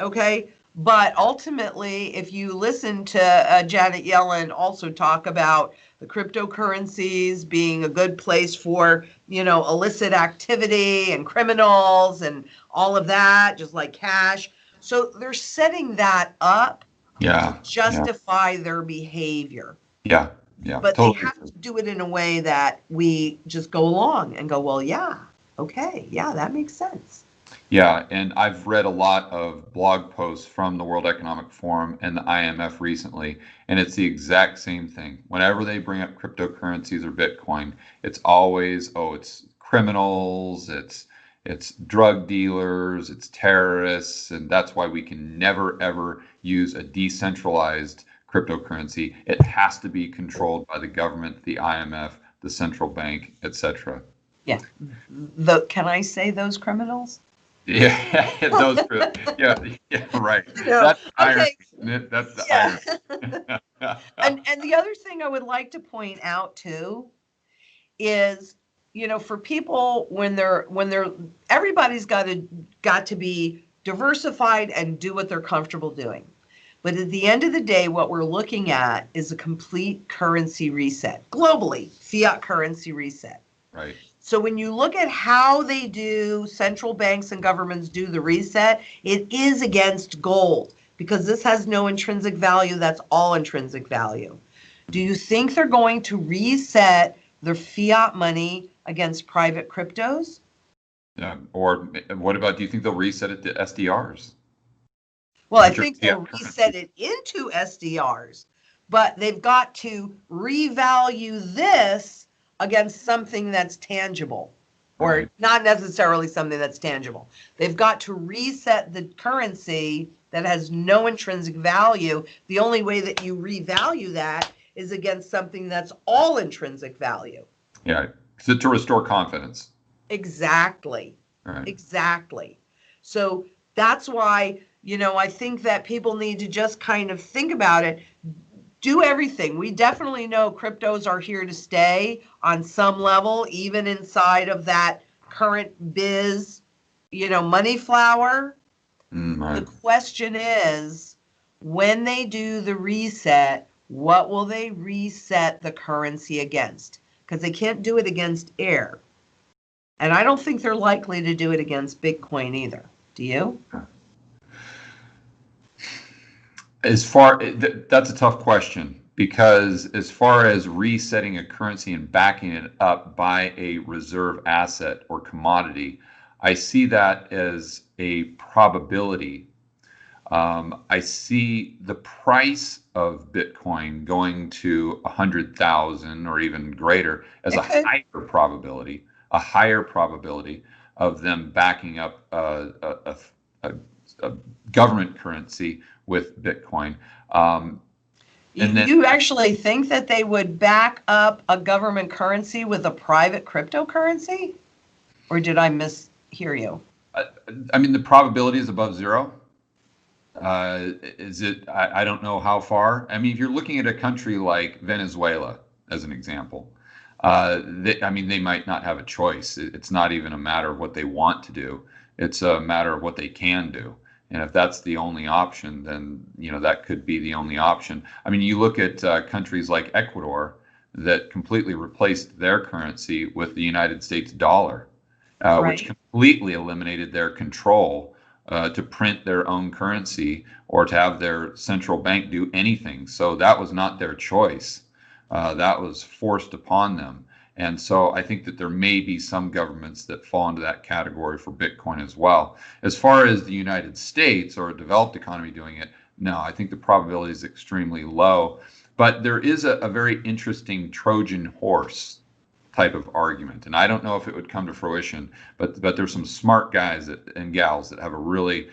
Okay. But ultimately, if you listen to Janet Yellen also talk about the cryptocurrencies being a good place for, illicit activity and criminals and all of that, just like cash. So they're setting that up to justify their behavior. But Totally. they have to do it in a way that we just go along and go, well, that makes sense. Yeah, and I've read a lot of blog posts from the World Economic Forum and the IMF recently, and it's the exact same thing. Whenever they bring up cryptocurrencies or Bitcoin, it's always, it's criminals, it's drug dealers, it's terrorists, and that's why we can never ever use a decentralized cryptocurrency. It has to be controlled by the government, the IMF, the central bank, etc. Yeah. Can I say those criminals? Yeah, those. Right. That's irony. That's the irony. And the other thing I would like to point out too is, for people when they're everybody's got to be diversified and do what they're comfortable doing. But at the end of the day, what we're looking at is a complete currency reset globally, fiat currency reset. Right. So when you look at how they do, central banks and governments do the reset, it is against gold because this has no intrinsic value. That's all intrinsic value. Do you think they're going to reset their fiat money against private cryptos? Or what about, do you think they'll reset it to SDRs? Well, I think they'll reset it into SDRs, but they've got to revalue this against something that's tangible, or not necessarily something that's tangible. They've got to reset the currency that has no intrinsic value. The only way that you revalue that is against something that's all intrinsic value. Yeah, so to restore confidence. Exactly. Right. Exactly. So that's why, I think that people need to just kind of think about it. Do everything. We definitely know cryptos are here to stay on some level, even inside of that current biz, money flower. Right. The question is, when they do the reset, what will they reset the currency against? Because they can't do it against air. And I don't think they're likely to do it against Bitcoin either. Do you? That's a tough question, because as far as resetting a currency and backing it up by a reserve asset or commodity, I see that as a probability. I see the price of Bitcoin going to 100,000 or even greater as a higher probability of them backing up a government currency with Bitcoin. You actually think that they would back up a government currency with a private cryptocurrency? Or did I mishear you? I mean, the probability is above zero. Is it? I don't know how far. I mean, if you're looking at a country like Venezuela, as an example, they might not have a choice. It's not even a matter of what they want to do. It's a matter of what they can do. And if that's the only option, then that could be the only option. I mean, you look at countries like Ecuador that completely replaced their currency with the United States dollar, which completely eliminated their control to print their own currency or to have their central bank do anything. So that was not their choice. That was forced upon them. And so I think that there may be some governments that fall into that category for Bitcoin as well. As far as the United States or a developed economy doing it, no, I think the probability is extremely low. But there is a very interesting Trojan horse type of argument. And I don't know if it would come to fruition, but there's some smart guys and gals that have a really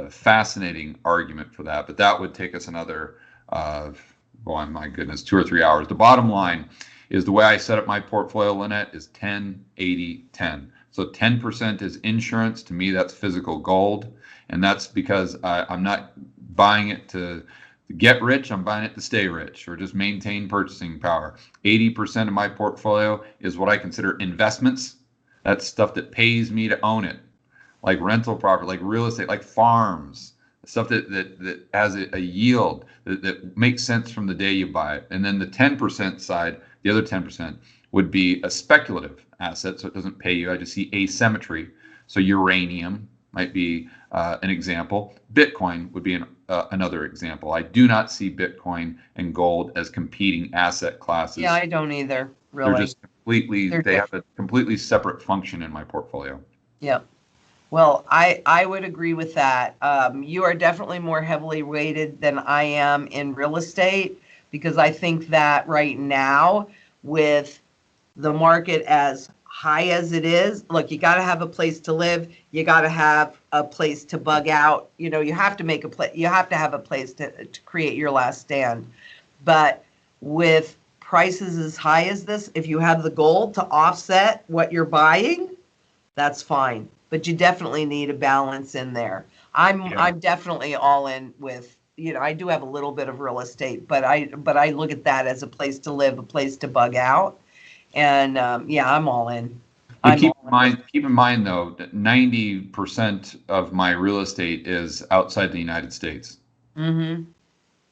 fascinating argument for that. But that would take us another, boy, my goodness, 2 or 3 hours. The bottom line is the way I set up my portfolio, Lynette, is 10, 80, 10. So 10% is insurance. To me, that's physical gold. And that's because I'm not buying it to get rich. I'm buying it to stay rich or just maintain purchasing power. 80% of my portfolio is what I consider investments. That's stuff that pays me to own it, like rental property, like real estate, like farms, stuff that has a yield that makes sense from the day you buy it. And then the 10% side, the other 10% would be a speculative asset, so it doesn't pay you. I just see asymmetry. So uranium might be an example. Bitcoin would be another example. I do not see Bitcoin and gold as competing asset classes. Yeah, I don't either, really. They're just they have a completely separate function in my portfolio. Yeah. Well, I would agree with that. You are definitely more heavily weighted than I am in real estate, because I think that right now, with the market as high as it is, look, you got to have a place to live. You got to have a place to bug out. You have to you have to have a place to create your last stand. But with prices as high as this, if you have the gold to offset what you're buying, that's fine. But you definitely need a balance in there. I'm definitely all in with, I do have a little bit of real estate, but I look at that as a place to live, a place to bug out. And I'm all in. But keep in mind though, that 90% of my real estate is outside the United States. Mm-hmm.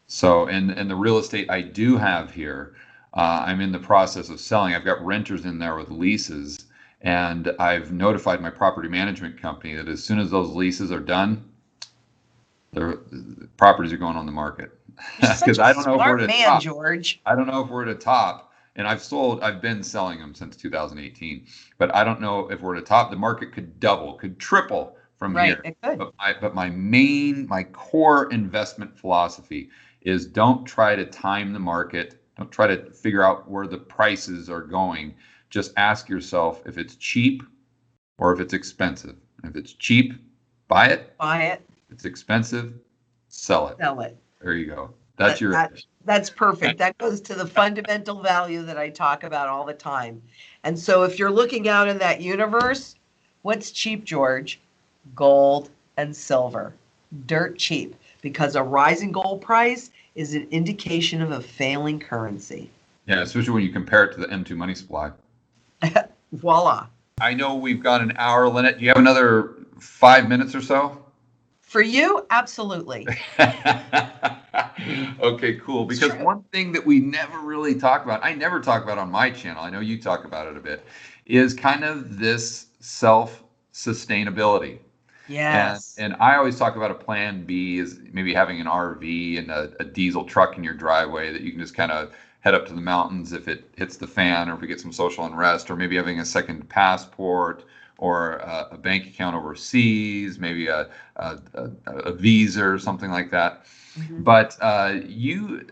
So, and the real estate I do have here, I'm in the process of selling. I've got renters in there with leases, and I've notified my property management company that as soon as those leases are done, the properties are going on the market. Because I don't know if we're at a top. George. I don't know if we're at a top. And I've been selling them since 2018, but I don't know if we're at a top. The market could double, could triple from here. It could. But my core investment philosophy is don't try to time the market. Don't try to figure out where the prices are going. Just ask yourself if it's cheap or if it's expensive. If it's cheap, buy it. Buy it. If it's expensive, sell it. Sell it. There you go. That's perfect. That goes to the fundamental value that I talk about all the time. And so if you're looking out in that universe, what's cheap, George? Gold and silver. Dirt cheap, because a rising gold price is an indication of a failing currency. Yeah, especially when you compare it to the M2 money supply. Voila. I know we've got an hour, Lynette. Do you have another 5 minutes or so? For you, absolutely. Okay, cool. Because one thing that we never really talk about, I never talk about on my channel, I know you talk about it a bit, is kind of this self-sustainability. Yes. And I always talk about a plan B is maybe having an RV and a diesel truck in your driveway that you can just kind of head up to the mountains if it hits the fan or if we get some social unrest, or maybe having a second passport or a bank account overseas, maybe a visa or something like that. Mm-hmm. But you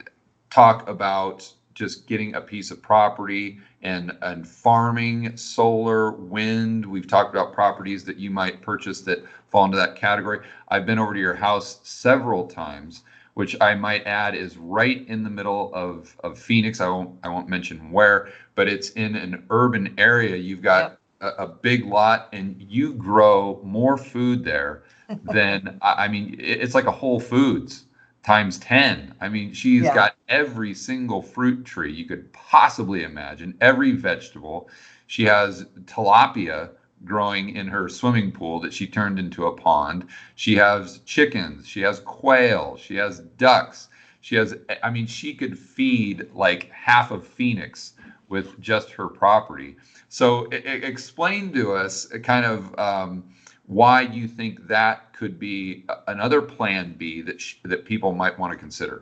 talk about just getting a piece of property and farming, solar, wind. We've talked about properties that you might purchase that fall into that category. I've been over to your house several times, which I might add is right in the middle of Phoenix. I won't mention where, but it's in an urban area. You've got a big lot, and you grow more food there than, I mean, it's like a Whole Foods times 10. I mean, she's got every single fruit tree you could possibly imagine, every vegetable. She has tilapia growing in her swimming pool that she turned into a pond. She has chickens, she has quail, she has ducks. She has, I mean, she could feed like half of Phoenix with just her property. So explain to us kind of why you think that could be another plan B that people might want to consider.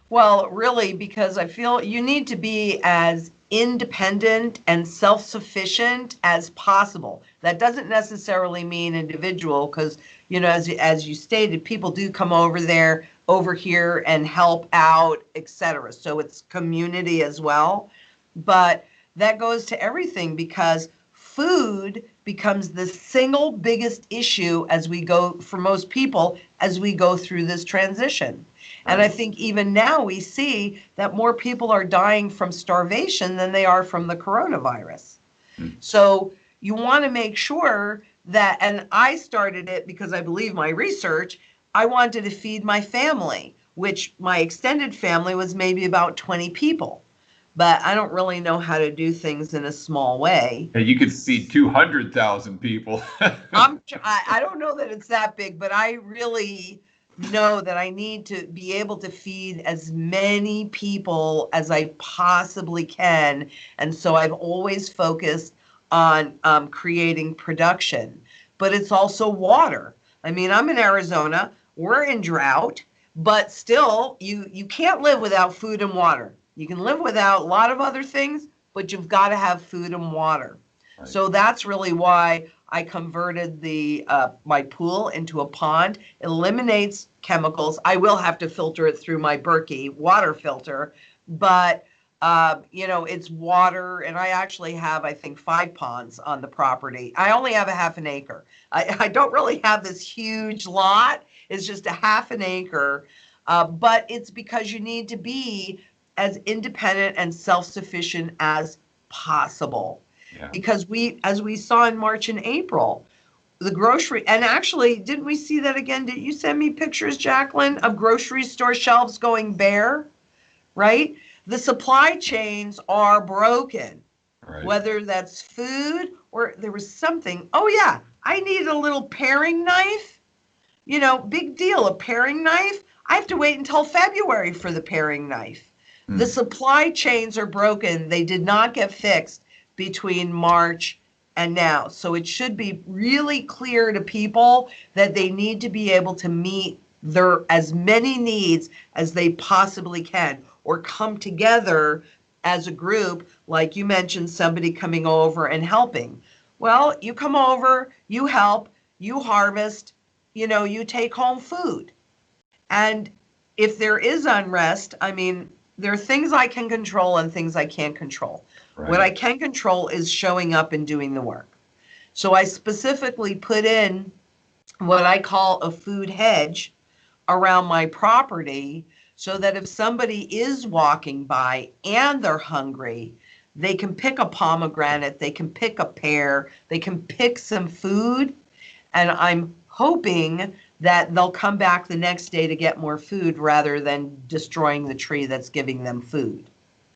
Well, really, because I feel you need to be as independent and self-sufficient as possible. That doesn't necessarily mean individual, because, you know, as you stated, people do come over here and help out, etc. So it's community as well. But that goes to everything, because food becomes the single biggest issue as we go, for most people, as we go through this transition. And I think even now we see that more people are dying from starvation than they are from the coronavirus. So you want to make sure that, and I started it because I believe my research, I wanted to feed my family, which my extended family was maybe about 20 people. But I don't really know how to do things in a small way. Yeah, you could feed 200,000 people. I don't know that it's that big, but I really know that I need to be able to feed as many people as I possibly can. And so I've always focused on creating production. But it's also water. I mean, I'm in Arizona, we're in drought, but still, you can't live without food and water. You can live without a lot of other things, but you've got to have food and water. Right. So that's really why I converted the my pool into a pond. It eliminates chemicals. I will have to filter it through my Berkey water filter, but you know, it's water, and I actually have, I think, 5 ponds on the property. I only have a half an acre. I don't really have this huge lot. It's just a half an acre, but it's because you need to be as independent and self-sufficient as possible. Yeah. Because as we saw in March and April, the grocery, and actually, didn't we see that again? Did you send me pictures, Jacqueline, of grocery store shelves going bare, right? The supply chains are broken, right. Whether that's food or there was something. Oh yeah, I need a little paring knife. You know, big deal, a paring knife. I have to wait until February for the paring knife. The supply chains are broken. They did not get fixed between March and now. So it should be really clear to people that they need to be able to meet their as many needs as they possibly can, or come together as a group, like you mentioned, somebody coming over and helping. Well, you come over, you help, you harvest, you know, you take home food. And if there is unrest, I mean, there are things I can control and things I can't control. Right. What I can control is showing up and doing the work. So I specifically put in what I call a food hedge around my property, so that if somebody is walking by and they're hungry, they can pick a pomegranate, they can pick a pear, they can pick some food, and I'm hoping that they'll come back the next day to get more food rather than destroying the tree that's giving them food.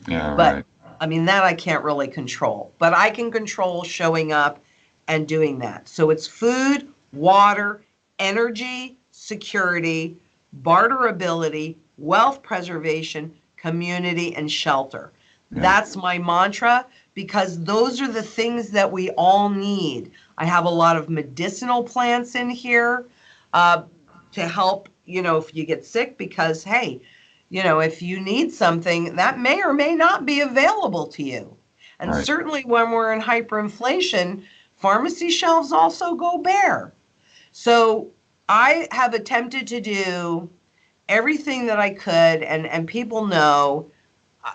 Yeah, but right. I mean, that I can't really control, but I can control showing up and doing that. So it's food, water, energy, security, barterability, wealth preservation, community, and shelter. Yeah. That's my mantra, because those are the things that we all need. I have a lot of medicinal plants in here to help, you know, if you get sick, because, hey, you know, if you need something, that may or may not be available to you. And right. Certainly when we're in hyperinflation, pharmacy shelves also go bare. So I have attempted to do everything that I could, and people know,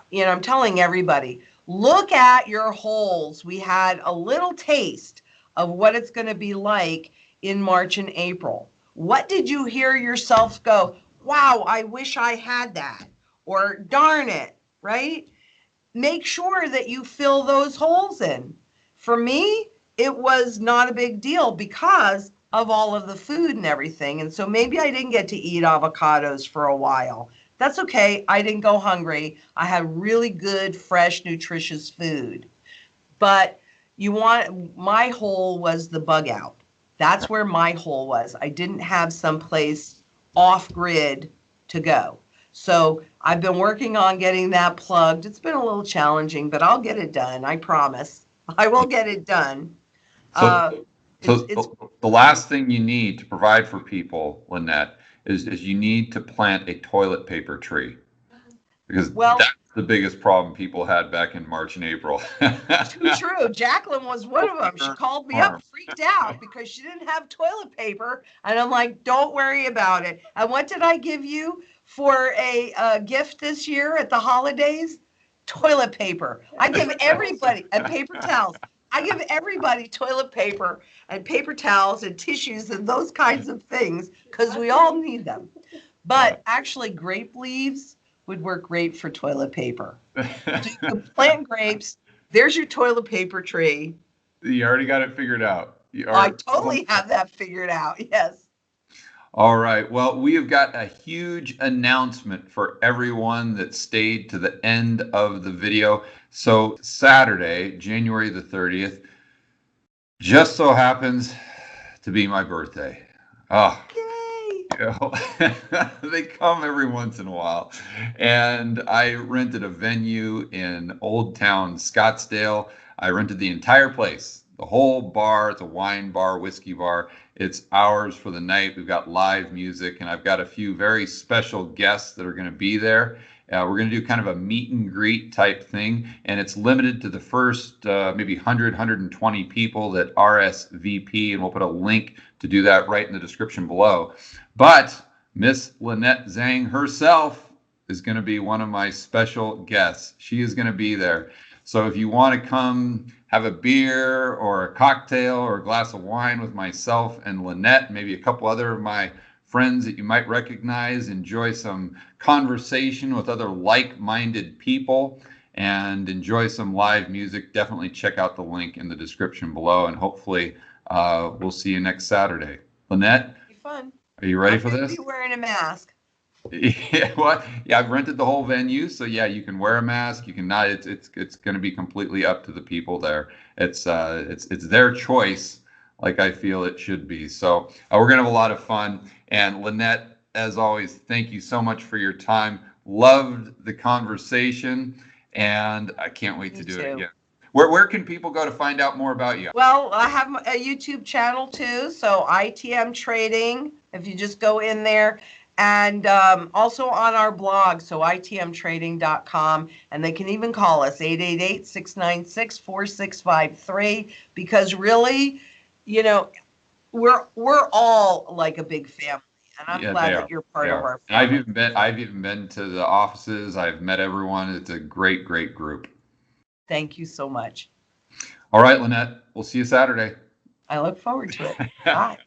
you know, I'm telling everybody, look at your holes. We had a little taste of what it's going to be like in March and April. What did you hear yourself go, wow, I wish I had that, or darn it, right? Make sure that you fill those holes in. For me, it was not a big deal because of all of the food and everything. And so maybe I didn't get to eat avocados for a while. That's okay. I didn't go hungry. I had really good, fresh, nutritious food. But my hole was the bug out. That's where my hole was. I didn't have someplace off grid to go. So I've been working on getting that plugged. It's been a little challenging, but I'll get it done. I promise. I will get it done. So, so It's the last thing you need to provide for people, Lynette, is you need to plant a toilet paper tree, because well, that's the biggest problem people had back in March and April. too true. Jacqueline was one of them. She called me up, freaked out because she didn't have toilet paper. And I'm like, don't worry about it. And what did I give you for a gift this year at the holidays? Toilet paper. I give everybody, and paper towels. I give everybody toilet paper and paper towels and tissues and those kinds of things because we all need them. But actually, grape leaves would work great for toilet paper. So you can plant grapes. There's your toilet paper tree. You already got it figured out. I totally have that figured out. Yes. All right. Well, we have got a huge announcement for everyone that stayed to the end of the video. So Saturday, January the 30th, just so happens to be my birthday. Oh, they come every once in a while. And I rented a venue in Old Town Scottsdale. I rented the entire place, the whole bar. It's a wine bar, whiskey bar. It's ours for the night. We've got live music, and I've got a few very special guests that are going to be there. We're going to do kind of a meet and greet type thing, and it's limited to the first maybe 100, 120 people that RSVP, and we'll put a link to do that right in the description below. But Miss Lynette Zang herself is going to be one of my special guests. She is going to be there. So if you want to come have a beer or a cocktail or a glass of wine with myself and Lynette, maybe a couple other of my friends that you might recognize, enjoy some conversation with other like-minded people, and enjoy some live music, definitely check out the link in the description below, and hopefully we'll see you next Saturday. Lynette? Be fun. Are you ready for this? Be wearing a mask. Yeah, well, yeah, I've rented the whole venue, so yeah, you can wear a mask. You can not. It's going to be completely up to the people there. It's their choice, like I feel it should be. So we're going to have a lot of fun. And Lynette, as always, thank you so much for your time. Loved the conversation, and I can't wait to do it again. Where can people go to find out more about you? Well, I have a YouTube channel too, so ITM Trading. If you just go in there. And also on our blog, so itmtrading.com, and they can even call us 888-696-4653, because really, you know, we're all like a big family, and I'm glad that you're part of our family. I've even been to the offices. I've met everyone. It's a great group. Thank you so much. All right, Lynette, we'll see you Saturday. I look forward to it. Bye.